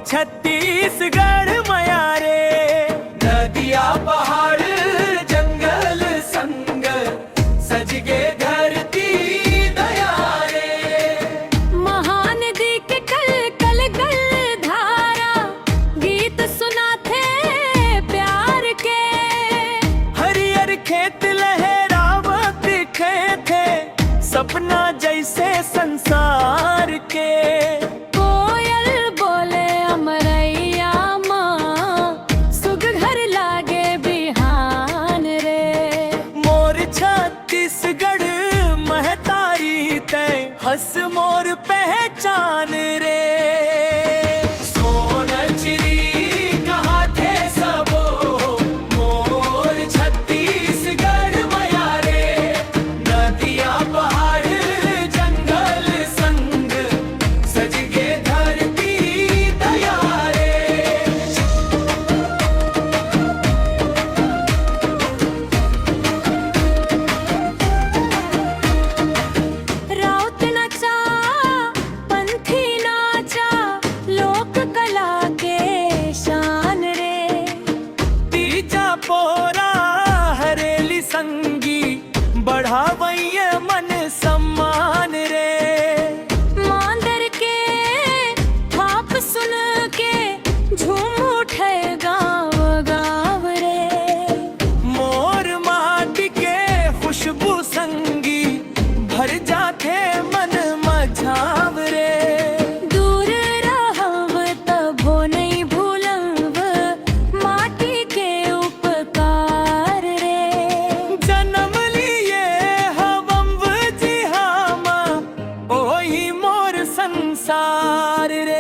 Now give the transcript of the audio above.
छत्तीसगढ़ मया रे। नदिया पहाड़ जंगल संग सजगे धरती दया रे। महानदी के कल कल कल धारा गीत सुनाते प्यार के। हरियर खेत लहरावत दिखे थे सपना जैसे संसार के। छत्तीसगढ़ महतारी तय हंस मोर पहचान रे। सोनचिरी कहाँ थे सबो मोर छत्तीसगढ़ मया रे। नदिया पहाड़ जंगल संग सजगे धरती दया रे। पोरा हरेली संगी बढ़ावैये मन सम्मान रे। मांदर के थाप सुन के झूम उठे गाँव गाँव रे। मोर माटी के खुशबू संगी भर जाते मन मझाव रे। दूर रहब तभो नहीं भूलब माटी के उपकार रे। जन्म लिए हवम जी हम ओही मोर संसार रे।